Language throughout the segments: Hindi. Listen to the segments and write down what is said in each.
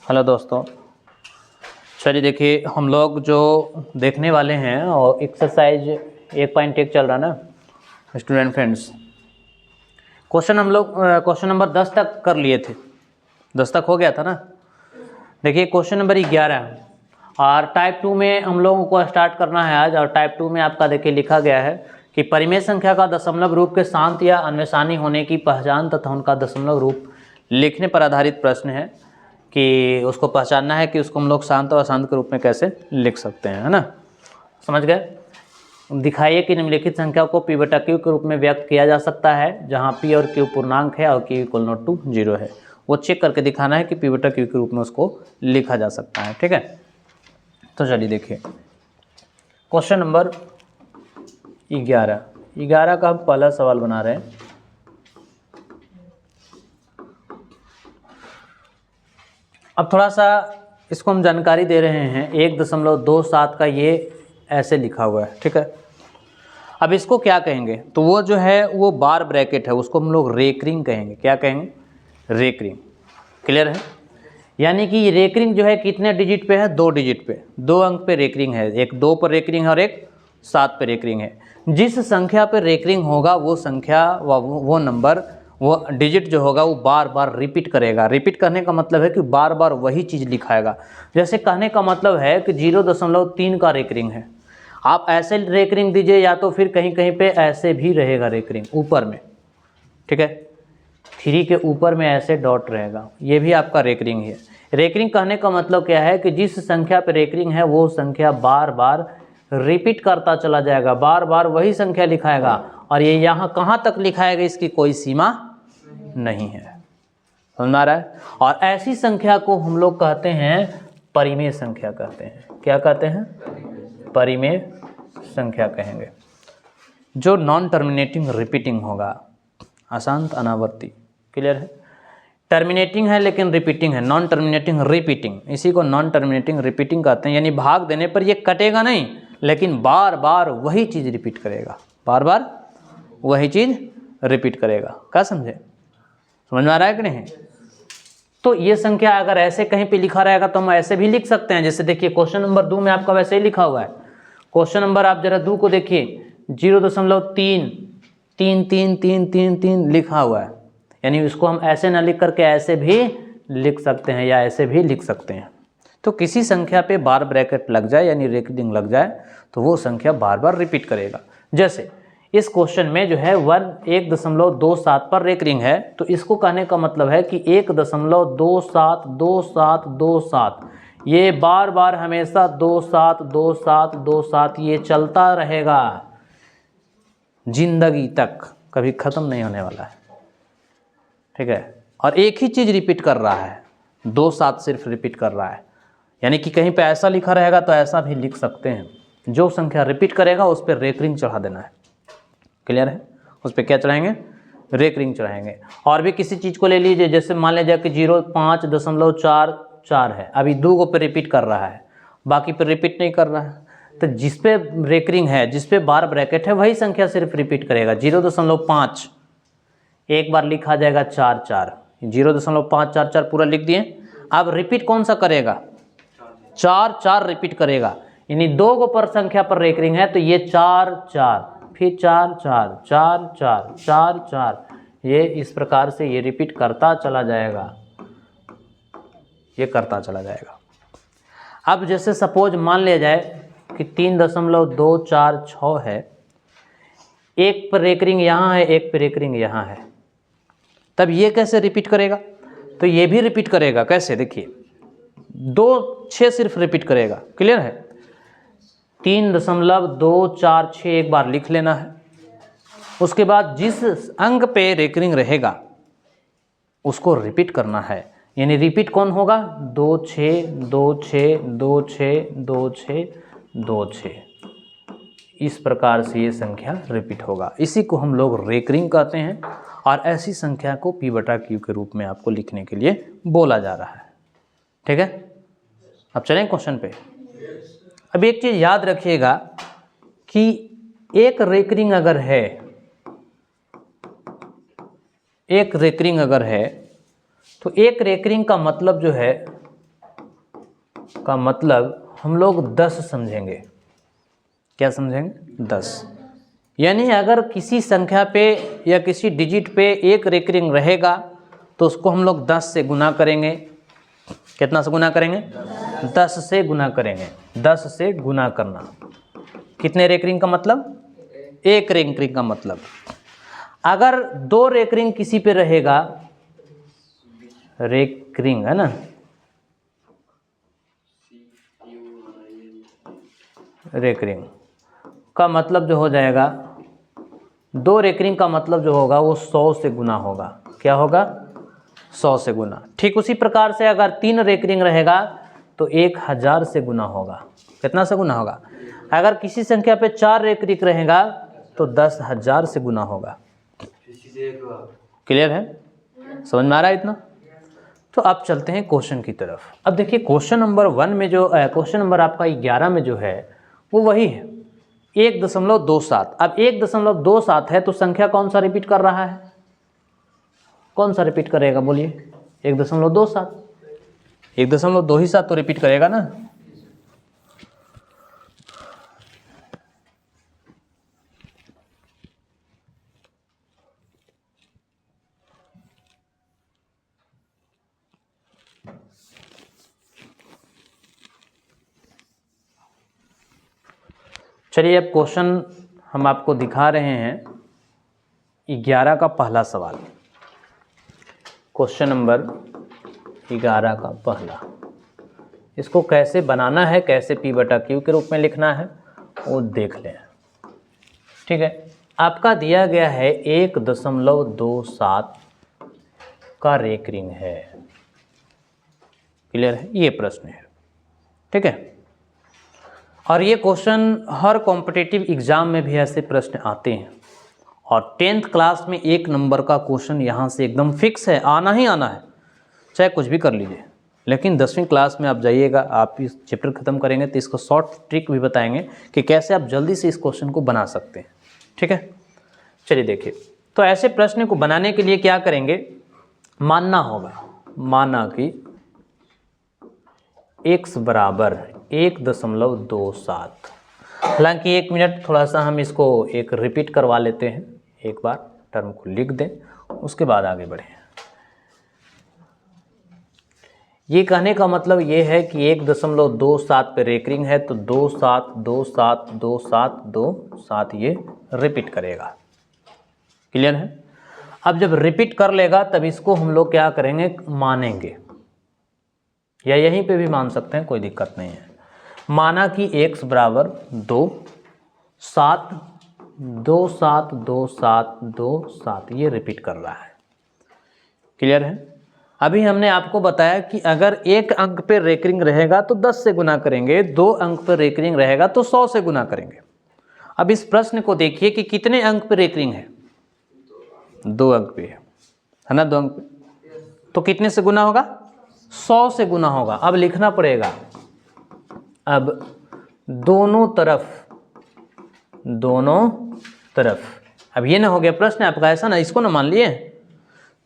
हेलो दोस्तों, चलिए देखिए हम लोग जो देखने वाले हैं और एक्सरसाइज 1.1 चल रहा ना स्टूडेंट फ्रेंड्स। क्वेश्चन हम लोग क्वेश्चन नंबर 10 तक कर लिए थे, 10 तक हो गया था ना। देखिए क्वेश्चन नंबर 11 और टाइप 2 में हम लोगों को स्टार्ट करना है आज। और टाइप 2 में आपका देखिए लिखा गया है कि परिमेय संख्या का दशमलव रूप के शांत या अन्वेषानी होने की पहचान तथा उनका दशमलव रूप लिखने पर आधारित प्रश्न है कि उसको पहचानना है कि उसको हम लोग शांत और अशांत के रूप में कैसे लिख सकते हैं, है ना। समझ गए। दिखाइए कि निम्नलिखित संख्या को p बटा q के रूप में व्यक्त किया जा सकता है जहां p और q पूर्णांक है और q इक्वल नॉट टू 0 है। वो चेक करके दिखाना है कि p बटा q के रूप में उसको लिखा जा सकता है। ठीक है, तो चलिए देखिए क्वेश्चन नंबर 11 का हम पहला सवाल बना रहे हैं। अब थोड़ा सा इसको हम जानकारी दे रहे हैं। 1.27 का ये ऐसे लिखा हुआ है, ठीक है। अब इसको क्या कहेंगे, तो वो जो है वो बार ब्रैकेट है, उसको हम लोग रेकरिंग कहेंगे। क्या कहेंगे? रेकरिंग। क्लियर है। यानी कि रेकरिंग जो है कितने डिजिट पे है? 2 डिजिट पे, 2 अंक पे रेकरिंग है। एक 2 पर रेकरिंग है और एक 7 पे रेकरिंग है। जिस संख्या पे रेकरिंग होगा वो संख्या वो नंबर वो डिजिट जो होगा वो बार बार रिपीट करेगा। रिपीट करने का मतलब है कि बार बार वही चीज़ लिखाएगा। जैसे कहने का मतलब है कि 0.3 का रेकरिंग है, आप ऐसे रेकरिंग दीजिए या तो फिर कहीं कहीं पे ऐसे भी रहेगा रेकरिंग ऊपर में, ठीक है। 3 के ऊपर में ऐसे डॉट रहेगा, ये भी आपका रेकरिंग है। रेकरिंग कहने का मतलब क्या है कि जिस संख्या पे रेकरिंग है वो संख्या बार बार रिपीट करता चला जाएगा, बार बार वही संख्या लिखाएगा। और ये यहाँ कहाँ तक लिखाएगा इसकी कोई सीमा नहीं है। समझ में आ रहा है। और ऐसी संख्या को हम लोग कहते हैं परिमेय संख्या कहते हैं। क्या कहते हैं? परिमेय संख्या कहेंगे। जो नॉन टर्मिनेटिंग रिपीटिंग होगा, अशांत अनावर्ती। क्लियर है। टर्मिनेटिंग है लेकिन रिपीटिंग है, नॉन टर्मिनेटिंग रिपीटिंग, इसी को नॉन टर्मिनेटिंग रिपीटिंग कहते हैं। यानी भाग देने पर ये कटेगा नहीं लेकिन बार बार वही चीज़ रिपीट करेगा, बार बार वही चीज़ रिपीट करेगा। क्या समझे? समझ में आ रहा है कि नहीं? तो ये संख्या अगर ऐसे कहीं पे लिखा रहेगा तो हम ऐसे भी लिख सकते हैं। जैसे देखिए क्वेश्चन नंबर 2 में आपका वैसे ही लिखा हुआ है। क्वेश्चन नंबर आप जरा 2 को देखिए, 0.3 लिखा हुआ है। यानी उसको हम ऐसे ना लिख करके ऐसे भी लिख सकते हैं या ऐसे भी लिख सकते हैं। तो किसी संख्या पे बार ब्रैकेट लग जाए यानी रेकरिंग लग जाए तो वो संख्या बार बार रिपीट करेगा। जैसे इस क्वेश्चन में जो है 1.27 पर रेकरिंग है, तो इसको कहने का मतलब है कि 1.272727 ये बार बार हमेशा 272727 ये चलता रहेगा जिंदगी तक, कभी ख़त्म नहीं होने वाला है। ठीक है। और एक ही चीज़ रिपीट कर रहा है, 27 सिर्फ रिपीट कर रहा है। यानी कि कहीं पे ऐसा लिखा रहेगा तो ऐसा भी लिख सकते हैं। जो संख्या रिपीट करेगा उस पर रेकरिंग चढ़ा देना है। क्लियर है। उस पर क्या चढ़ाएंगे? रेकरिंग चढ़ाएंगे। और भी किसी चीज़ को ले लीजिए, जैसे मान लीजिए कि 0.544 है, अभी 2 पे रिपीट कर रहा है, बाकी पे रिपीट नहीं कर रहा है। तो जिस पे रेकरिंग है, जिस पे बार ब्रैकेट है, वही संख्या सिर्फ रिपीट करेगा। 0.5 एक बार लिखा जाएगा 44, 0.544 पूरा लिख दिए। अब रिपीट कौन सा करेगा? 4 रिपीट करेगा। यानी 2 पर संख्या पर रेकरिंग है तो ये 4 फिर 4 ये इस प्रकार से ये रिपीट करता चला जाएगा, ये करता चला जाएगा। अब जैसे सपोज मान लिया जाए कि 3.246 है, एक पर रेकरिंग यहाँ है, एक पर रेकरिंग यहाँ है, तब ये कैसे रिपीट करेगा? तो ये भी रिपीट करेगा। कैसे? देखिए 6 सिर्फ रिपीट करेगा। क्लियर है। 3.246 एक बार लिख लेना है। उसके बाद जिस अंक पे रेकरिंग रहेगा उसको रिपीट करना है। यानी रिपीट कौन होगा? 26 इस प्रकार से ये संख्या रिपीट होगा। इसी को हम लोग रेकरिंग कहते हैं और ऐसी संख्या को p बटा q के रूप में आपको लिखने के लिए बोला जा रहा है। ठीक है। अब चलें क्वेश्चन पे। अब एक चीज़ याद रखिएगा कि एक रेकरिंग अगर है, एक रेकरिंग अगर है तो एक रेकरिंग का मतलब जो है का मतलब हम लोग 10 समझेंगे। क्या समझेंगे? 10। यानी अगर किसी संख्या पे या किसी डिजिट पे एक रेकरिंग रहेगा तो उसको हम लोग 10 से गुना करेंगे। कितना से गुना करेंगे? 10 से गुना करेंगे। 10 से गुना करना। कितने रेकरिंग का मतलब? एक रेकरिंग का मतलब। अगर 2 रेकरिंग किसी पे रहेगा, रेकरिंग है ना, रेकरिंग का मतलब जो हो जाएगा, 2 रेकरिंग का मतलब जो होगा वो 100 से गुना होगा। क्या होगा? 100 से गुना। ठीक उसी प्रकार से अगर 3 रेकरिंग रहेगा तो 1000 से गुना होगा। कितना से गुना होगा? अगर किसी संख्या पे 4 रेकरिंग रहेगा तो 10,000 से गुना होगा। क्लियर है? समझ में आ रहा है इतना? तो अब चलते हैं क्वेश्चन की तरफ। अब देखिए क्वेश्चन नंबर 1 में जो क्वेश्चन नंबर आपका 11 में जो है वो वही है 1.27। अब 1.27 है तो संख्या कौन सा रिपीट कर रहा है? कौन सा रिपीट करेगा बोलिए? 1.27। 1.27 तो रिपीट करेगा ना। चलिए अब क्वेश्चन हम आपको दिखा रहे हैं 11 का पहला सवाल। क्वेश्चन नंबर 11 का पहला, इसको कैसे बनाना है, कैसे P/Q के रूप में लिखना है वो देख लें। ठीक है, आपका दिया गया है 1.27 का रेकरिंग है। क्लियर है? ये प्रश्न है। ठीक है, और ये क्वेश्चन हर कॉम्पिटिटिव एग्जाम में भी ऐसे प्रश्न आते हैं और 10th क्लास में 1 नंबर का क्वेश्चन यहाँ से एकदम फिक्स है, आना ही आना है, चाहे कुछ भी कर लीजिए। लेकिन 10वीं क्लास में आप जाइएगा, आप इस चैप्टर खत्म करेंगे तो इसको शॉर्ट ट्रिक भी बताएंगे कि कैसे आप जल्दी से इस क्वेश्चन को बना सकते हैं। ठीक है, चलिए देखिए। तो ऐसे प्रश्न को बनाने के लिए क्या करेंगे? मानना होगा, माना कि x बराबर 1.27। हालांकि 1 मिनट थोड़ा सा हम इसको एक रिपीट करवा लेते हैं, एक बार टर्म को लिख दें, उसके बाद आगे बढ़ें। ये कहने का मतलब ये है कि 1.27 पे रेकरिंग है तो 27272727 ये रिपीट करेगा। क्लियर है? अब जब रिपीट कर लेगा तब इसको हम लोग क्या करेंगे? मानेंगे, या यहीं पे भी मान सकते हैं, कोई दिक्कत नहीं है। माना कि x बराबर 2 7 2 7 2 7 2 7 ये रिपीट कर रहा है। क्लियर है? अभी हमने आपको बताया कि अगर 1 अंक पे रेकरिंग रहेगा तो 10 से गुना करेंगे, 2 अंक पे रेकरिंग रहेगा तो 100 से गुना करेंगे। अब इस प्रश्न को देखिए कि कितने अंक पे रेकरिंग है? 2 अंक पे है ना, 2 अंक पे, तो कितने से गुना होगा? 100 से गुना होगा। अब लिखना पड़ेगा, अब दोनों तरफ, अब ये ना हो गया प्रश्न आपका ऐसा ना, इसको ना मान लिए,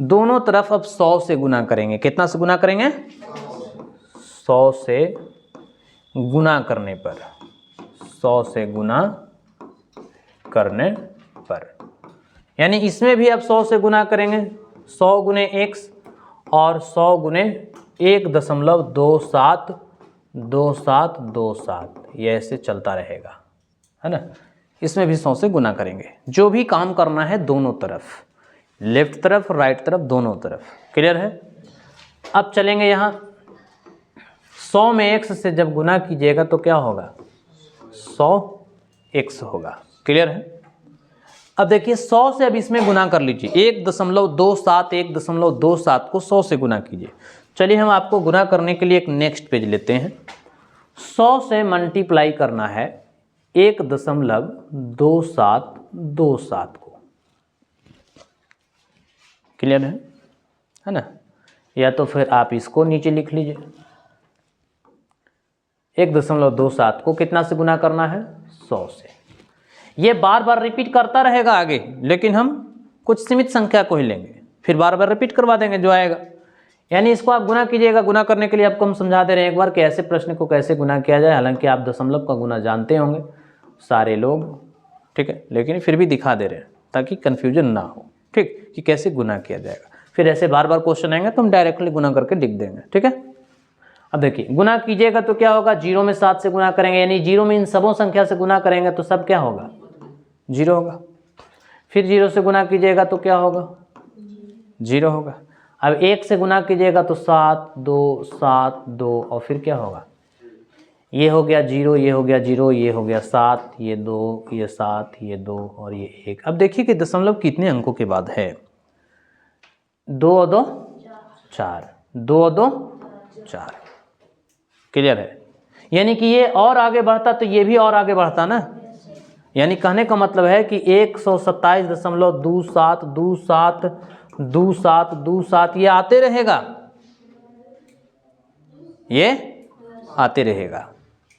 दोनों तरफ अब 100 से गुना करेंगे। कितना से गुना करेंगे? 100 से गुना करने पर, 100 से गुना करने पर, यानी इसमें भी अब 100 से गुना करेंगे। 100 गुने x और 100 गुने 1.272727 ये ऐसे चलता रहेगा, है ना। इसमें भी 100 से गुना करेंगे। जो भी काम करना है दोनों तरफ, लेफ्ट तरफ राइट तरफ दोनों तरफ। क्लियर है? अब चलेंगे यहाँ 100 में x से जब गुना कीजिएगा तो क्या होगा? 100x होगा। क्लियर है? अब देखिए 100 से अब इसमें गुना कर लीजिए, 1.27 को 100 से गुना कीजिए। चलिए हम आपको गुना करने के लिए एक नेक्स्ट पेज लेते हैं। 100 से मल्टीप्लाई करना है 1.2727 को। क्लियर है ना? या तो फिर आप इसको नीचे लिख लीजिए, 1.27 को कितना से गुना करना है? 100 से। ये बार बार रिपीट करता रहेगा आगे, लेकिन हम कुछ सीमित संख्या को ही लेंगे, फिर बार बार रिपीट करवा देंगे जो आएगा। यानी इसको आप गुना कीजिएगा। गुना करने के लिए आपको हम समझा दे रहे हैं एक बार कि ऐसे प्रश्न को कैसे गुना किया जाए। हालांकि आप दशमलव का गुना जानते होंगे सारे लोग, ठीक है, लेकिन फिर भी दिखा दे रहे हैं ताकि कन्फ्यूजन ना हो, ठीक, कि कैसे गुना किया जाएगा। फिर ऐसे बार बार क्वेश्चन आएंगे तो हम डायरेक्टली गुना करके लिख देंगे, ठीक है। अब देखिए गुना कीजिएगा तो क्या होगा, 0 में 7 से गुना करेंगे, यानी 0 में इन सबों संख्या से गुना करेंगे तो सब क्या होगा, 0 होगा। फिर 0 से गुना कीजिएगा तो क्या होगा, 0 होगा। अब 1 से गुना कीजिएगा तो 7 2 7 2 और फिर क्या होगा, ये हो गया 0, ये हो गया 0, ये हो गया 7, ये 2, ये 7, ये 2 और ये 1। अब देखिए कि दशमलव कितने अंकों के बाद है, 2 और 2 4, 2 और 2 4। क्लियर है। यानी कि ये और आगे बढ़ता तो ये भी और आगे बढ़ता ना। यानी कहने का मतलब है कि 127.272727 ये आते रहेगा, ये आते रहेगा।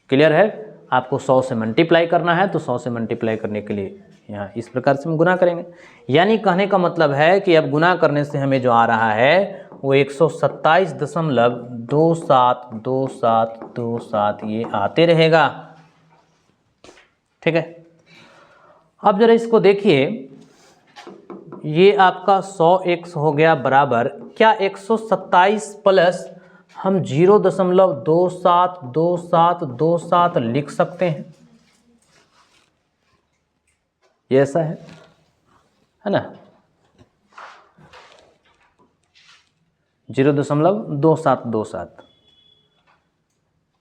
क्लियर है। आपको 100 से मल्टीप्लाई करना है तो 100 से मल्टीप्लाई करने के लिए यहाँ इस प्रकार से हम गुना करेंगे। यानी कहने का मतलब है कि अब गुना करने से हमें जो आ रहा है वो 127.272727 ये आते रहेगा, ठीक है। अब जरा इसको देखिए, ये आपका 100x हो गया बराबर क्या 127 प्लस हम 0.272727 लिख सकते हैं, ये ऐसा है ना, 0.2727।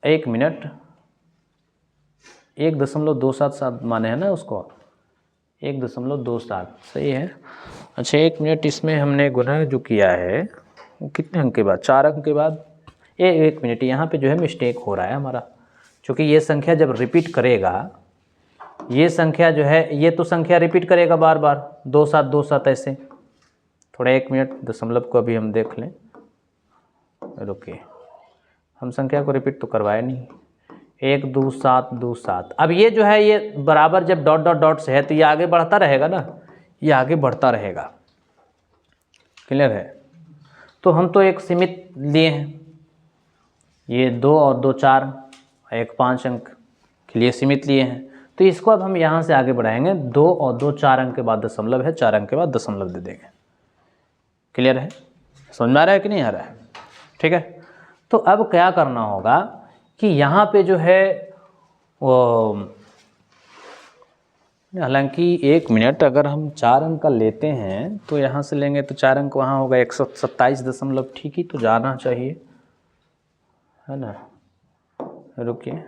1 मिनट, 1.277 माने है ना उसको, 1.27 सही है। अच्छा 1 मिनट, इसमें हमने गुना जो किया है वो कितने अंक के बाद, 4 अंक के बाद। 1 मिनट, यहाँ पे जो है मिस्टेक हो रहा है हमारा, क्योंकि ये संख्या जब रिपीट करेगा, ये संख्या जो है ये तो संख्या रिपीट करेगा बार बार 2727 ऐसे। थोड़ा 1 मिनट दशमलव को अभी हम देख लें, रुकिए, हम संख्या को रिपीट तो करवाए नहीं। 12727। अब ये जो है ये बराबर जब डॉट डॉट डॉट से है तो ये आगे बढ़ता रहेगा ना, ये आगे बढ़ता रहेगा। क्लियर है। तो हम तो एक सीमित लिए हैं, ये 2 और 2 4, एक 5 अंक के लिए सीमित लिए हैं। तो इसको अब हम यहाँ से आगे बढ़ाएंगे, 2 और 2 4 अंक के बाद दशमलव है, 4 अंक के बाद दशमलव दे देंगे। क्लियर है, समझ में आ रहा है कि नहीं आ रहा है, ठीक है। तो अब क्या करना होगा कि यहाँ पे जो है वो, हालांकि 1 मिनट, अगर हम 4 अंक का लेते हैं तो यहाँ से लेंगे तो 4 अंक वहाँ होगा 127 दशमलव, ठीक ही तो जाना चाहिए, है ना। रुकिए,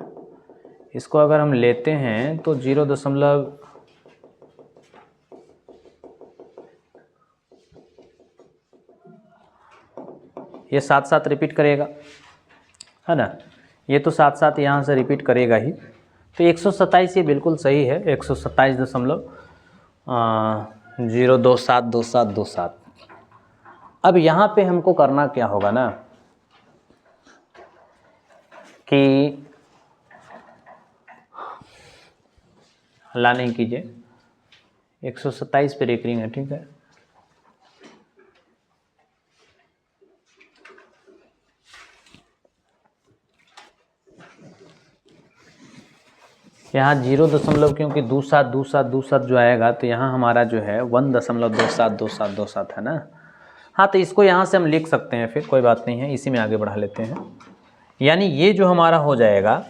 इसको अगर हम लेते हैं तो 0. ये 7 रिपीट करेगा, है ना, ये तो 7 यहाँ से रिपीट करेगा ही। तो 127 ये बिल्कुल सही है, 127.0272727। अब यहाँ पे हमको करना क्या होगा ना कि हल्ला नहीं कीजिए, 127 पे रेकरिंग है, ठीक है। यहाँ 0. क्योंकि 27 जो आएगा तो यहाँ हमारा जो है 1.272727 है ना। हाँ, तो इसको यहाँ से हम लिख सकते हैं, फिर कोई बात नहीं है, इसी में आगे बढ़ा लेते हैं। यानी ये जो हमारा हो जाएगा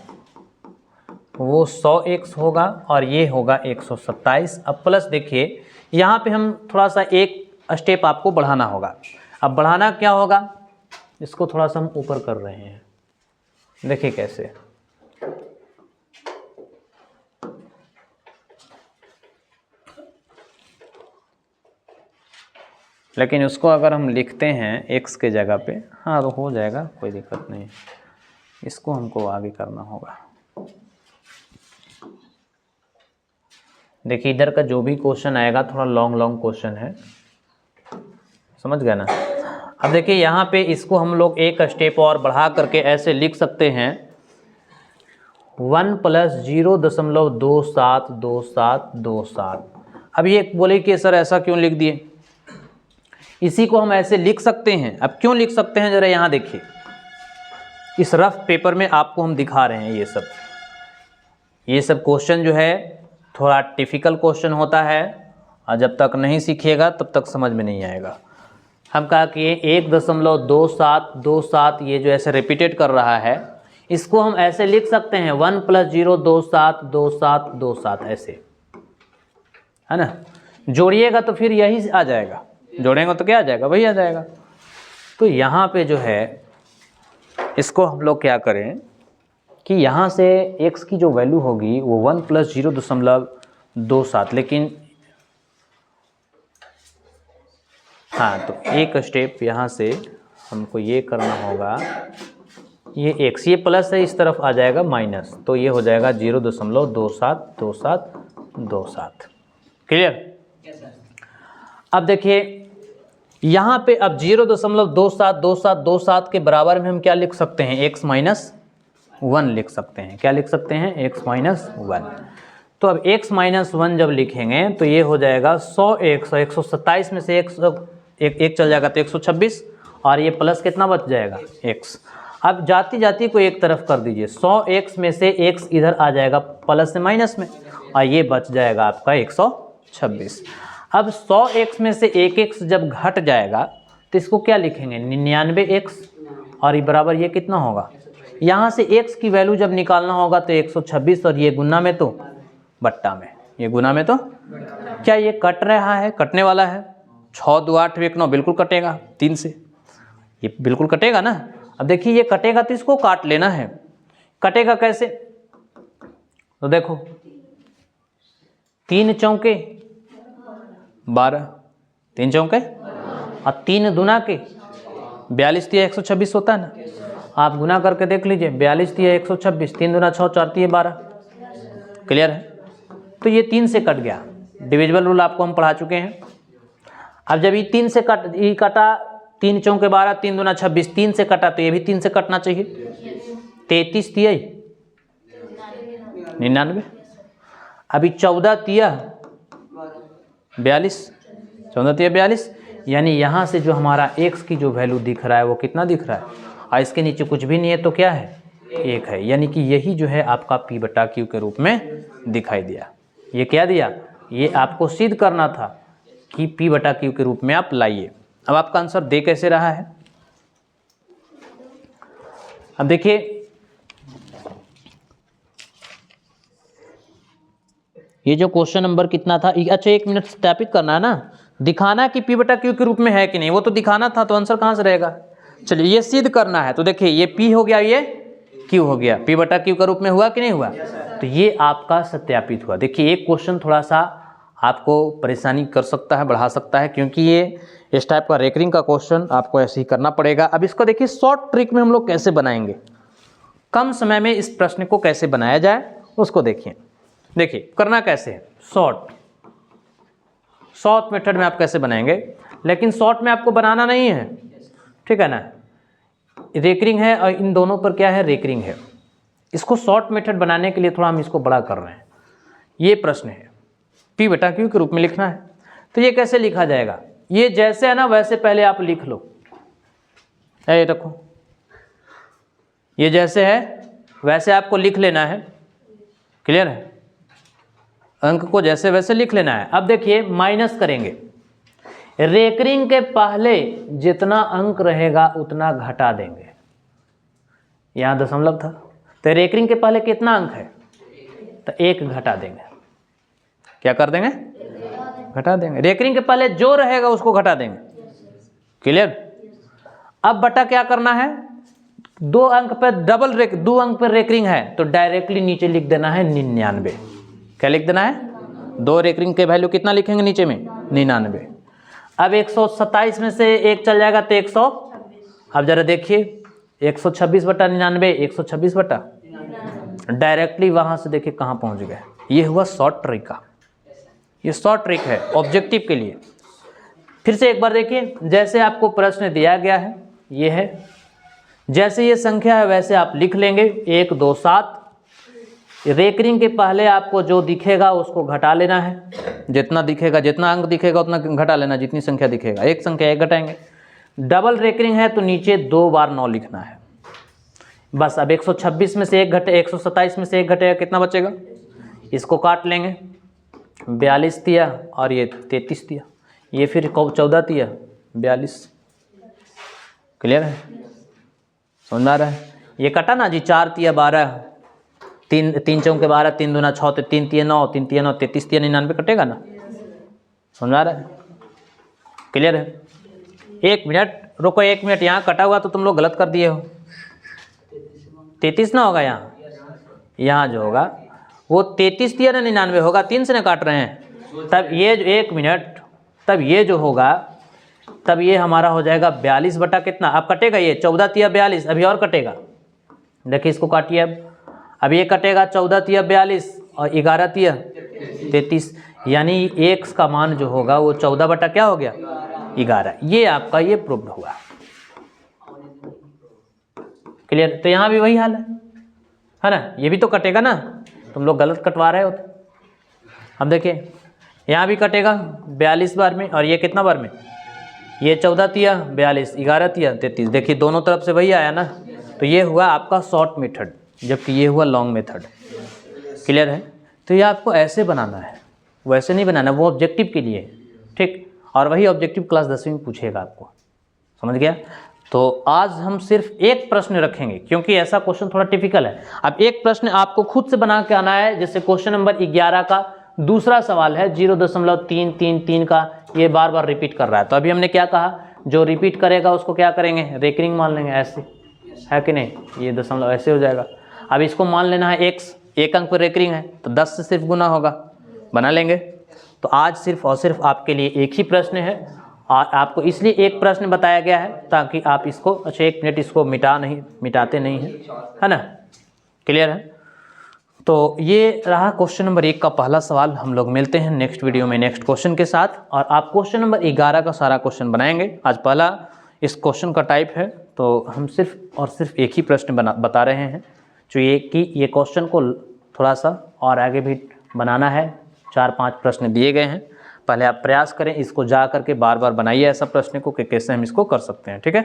वो 100x होगा और ये होगा 127। अब प्लस देखिए यहाँ पे हम थोड़ा सा एक स्टेप आपको बढ़ाना होगा। अब बढ़ाना क्या होगा, इसको थोड़ा सा हम ऊपर कर रहे हैं, देखिए कैसे। लेकिन उसको अगर हम लिखते हैं x के जगह पे, हाँ तो हो जाएगा, कोई दिक्कत नहीं। इसको हमको आगे करना होगा। देखिए इधर का जो भी क्वेश्चन आएगा थोड़ा लॉन्ग क्वेश्चन है, समझ गए ना। अब देखिए यहाँ पे इसको हम लोग एक स्टेप और बढ़ा करके ऐसे लिख सकते हैं, 1 + 0.272727। अब ये बोले कि सर ऐसा क्यों लिख दिए, इसी को हम ऐसे लिख सकते हैं। अब क्यों लिख सकते हैं, जरा यहाँ देखिए, इस रफ पेपर में आपको हम दिखा रहे हैं। ये सब क्वेश्चन जो है थोड़ा डिफिकल्ट क्वेश्चन होता है, और जब तक नहीं सीखिएगा तब तक समझ में नहीं आएगा। हम कहा कि 1.2727 ये जो ऐसे रिपीटेड कर रहा है, इसको हम ऐसे लिख सकते हैं 1 + 0 2 7 2 7 2 7, ऐसे है ना। जोड़िएगा तो फिर यही आ जाएगा, जोड़ेंगे तो क्या आ जाएगा, वही आ जाएगा। तो यहाँ पे जो है इसको हम लोग क्या करें कि यहाँ से x की जो वैल्यू होगी वो 1 + 0.27, लेकिन हाँ, तो एक स्टेप यहाँ से हमको ये करना होगा, ये x, ये प्लस है, इस तरफ आ जाएगा माइनस, तो ये हो जाएगा 0.272727। क्लियर? अब देखिए यहाँ पे अब 0.272727 के बराबर में हम क्या लिख सकते हैं, x - 1 लिख सकते हैं। क्या लिख सकते हैं, x - 1। तो अब x - 1 जब लिखेंगे तो ये हो जाएगा 100x, 127 में से एक चल जाएगा तो 126, और ये प्लस कितना बच जाएगा, x। अब जाती जाती को एक तरफ कर दीजिए, 100x में से x इधर आ जाएगा प्लस से माइनस में, और ये बच जाएगा आपका 126। अब 100x में से एक x जब घट जाएगा तो इसको क्या लिखेंगे, 99x, और ये बराबर ये कितना होगा, यहाँ से x की वैल्यू जब निकालना होगा तो 126, और ये गुना में तो बट्टा में, ये गुना में तो क्या ये कट रहा है, कटने वाला है। 6 2 8 1 9 बिल्कुल कटेगा 3 से, ये बिल्कुल कटेगा ना। अब देखिए ये कटेगा तो इसको काट लेना है। कटेगा कैसे, तो देखो 3 चौके 12, 3 चौके और 3 दूना के 42 × 126 होता है ना। आप गुना करके देख लीजिए, 42 × 126, 3 दूना 6 4 × 12। क्लियर है? तो ये 3 से कट गया। डिविजिबल रूल आपको हम पढ़ा चुके हैं। अब जब ये 3 से कटा, 3 चौके 12, 3 दूना 26, 3 से कटा तो ये भी 3 से कटना चाहिए। 33 तिया 99, अभी 14 तिया 42, 14 तिया 42, यानी यहाँ से जो हमारा x की जो वैल्यू दिख रहा है वो कितना दिख रहा है, और इसके नीचे कुछ भी नहीं है तो क्या है, 1 है। यानी कि यही जो है आपका P/Q के रूप में दिखाई दिया। ये क्या दिया, ये आपको सिद्ध करना था कि P/Q के रूप में आप लाइए। अब आपका आंसर दे कैसे रहा है, अब देखिए ये जो क्वेश्चन नंबर कितना था, अच्छा 1 मिनट सत्यापित करना है ना, दिखाना कि P/Q के रूप में है कि नहीं, वो तो दिखाना था, तो आंसर कहाँ से रहेगा। चलिए ये सिद्ध करना है, तो देखिए ये P हो गया, ये Q हो गया, P/Q के रूप में हुआ कि नहीं हुआ, तो ये आपका सत्यापित हुआ। देखिए एक क्वेश्चन थोड़ा सा आपको परेशानी कर सकता है, बढ़ा सकता है, क्योंकि ये इस टाइप का रेकरिंग का क्वेश्चन आपको ऐसे ही करना पड़ेगा। अब इसको देखिए शॉर्ट ट्रिक में हम लोग कैसे बनाएंगे, कम समय में इस प्रश्न को कैसे बनाया जाए उसको देखिए। देखिए करना कैसे है, शॉर्ट मेथड में आप कैसे बनाएंगे, लेकिन शॉर्ट में आपको बनाना नहीं है, ठीक है ना। रेकरिंग है और इन दोनों पर क्या है, रेकरिंग है। इसको शॉर्ट मेथड बनाने के लिए थोड़ा हम इसको बड़ा कर रहे हैं। ये प्रश्न है, P/Q के रूप में लिखना है, तो ये कैसे लिखा जाएगा, ये जैसे है ना वैसे पहले आप लिख लो, ये रखो, ये जैसे है वैसे आपको लिख लेना है। क्लियर है, अंक को जैसे वैसे लिख लेना है। अब देखिए माइनस करेंगे, रेकरिंग के पहले जितना अंक रहेगा उतना घटा देंगे। यहाँ दशमलव था, तो रेकरिंग के पहले कितना अंक है, तो 1 घटा देंगे। क्या कर देंगे, घटा देंगे। रेकरिंग के पहले जो रहेगा उसको घटा देंगे। क्लियर। अब बटा क्या करना है, 2 अंक पे 2 अंक पे रेकरिंग है तो डायरेक्टली नीचे लिख देना है 99। क्या लिख देना है, 2 रेकरिंग के वैल्यू कितना लिखेंगे नीचे में, 99। अब 127 में से 1 चल जाएगा तो 100। अब जरा देखिए 126/99, 126 डायरेक्टली वहां से देखिए कहाँ पहुंच गए। ये हुआ शॉर्ट ट्रिक का, ये शॉर्ट ट्रिक है ऑब्जेक्टिव के लिए। फिर से एक बार देखिए, जैसे आपको प्रश्न दिया गया है ये है, जैसे ये संख्या है वैसे आप लिख लेंगे 1 2 7, रेकरिंग के पहले आपको जो दिखेगा उसको घटा लेना है, जितना दिखेगा, जितना अंक दिखेगा उतना घटा लेना, जितनी संख्या दिखेगा, एक संख्या एक घटाएंगे। डबल रेकरिंग है तो नीचे 2 बार 9 लिखना है बस। अब 126 में से एक घटे, 127 में से एक घटेगा, कितना बचेगा, इसको काट लेंगे, 42 दिया और ये 33 दिया, ये फिर 14 दिया 42। क्लियर है, समझ में आ रहा है? ये कटा ना जी, 4 दिया 12, 3 चौके 12, 3 दूना 6, 3 तिया 9, 3 तिया 9, 33 तिया 99 कटेगा ना, समझ में आ रहा है? क्लियर है? 1 मिनट रुको, 1 मिनट, यहाँ कटा हुआ तो तुम लोग गलत कर दिए हो। 33 ना होगा यहाँ जो होगा वो 33 दिया ना 99 होगा, 3 से ना काट रहे हैं, तब ये 1 मिनट, तब ये जो होगा, तब ये हमारा हो जाएगा 42 बटा कितना, अब कटेगा ये 14 तिया 42, अभी और कटेगा, देखिए इसको काटिए अब ये कटेगा 14 तिया 42 और 11 तिया 33, यानी x का मान जो होगा वो 14 बटा क्या हो गया 11। ये आपका ये प्रूव्ड हुआ। क्लियर? तो यहाँ भी वही हाल है ना, ये भी तो कटेगा ना, तुम लोग गलत कटवा रहे हो। अब देखिए यहाँ भी कटेगा 42 बार में, और ये कितना बार में, ये 14 तिया 42, 11 तिया 33, देखिए दोनों तरफ से वही आया ना, तो ये हुआ आपका शॉर्ट मेथड, जबकि ये हुआ लॉन्ग मेथड। क्लियर है? तो ये आपको ऐसे बनाना है, वैसे नहीं बनाना, वो ऑब्जेक्टिव के लिए, ठीक, और वही ऑब्जेक्टिव क्लास 10वीं में पूछेगा आपको, समझ गया? तो आज हम सिर्फ एक प्रश्न रखेंगे, क्योंकि ऐसा क्वेश्चन थोड़ा टिपिकल है। अब एक प्रश्न आपको खुद से बना के आना है, जैसे क्वेश्चन नंबर 11 का दूसरा सवाल है 0.333 का, ये बार बार रिपीट कर रहा है। तो अभी हमने क्या कहा, जो रिपीट करेगा उसको क्या करेंगे, रेकरिंग मान लेंगे, ऐसे है कि नहीं, ये दशमलव ऐसे हो जाएगा। अब इसको मान लेना है x, एक अंक पर रेकरिंग है तो 10 से सिर्फ गुना होगा, बना लेंगे। तो आज सिर्फ और सिर्फ आपके लिए एक ही प्रश्न है, और आपको इसलिए एक प्रश्न बताया गया है ताकि आप इसको, अच्छा 1 मिनट, इसको मिटाते नहीं हैं, है ना? क्लियर है? तो ये रहा क्वेश्चन नंबर 1 का पहला सवाल। हम लोग मिलते हैं नेक्स्ट वीडियो में नेक्स्ट क्वेश्चन के साथ, और आप क्वेश्चन नंबर 11 का सारा क्वेश्चन बनाएंगे। आज पहला इस क्वेश्चन का टाइप है, तो हम सिर्फ और सिर्फ एक ही प्रश्न बता रहे हैं, जो ये कि ये क्वेश्चन को थोड़ा सा और आगे भी बनाना है। 4-5 प्रश्न दिए गए हैं, पहले आप प्रयास करें, इसको जा करके बार बार बनाइए ऐसा प्रश्न को कि कैसे हम इसको कर सकते हैं। ठीक है?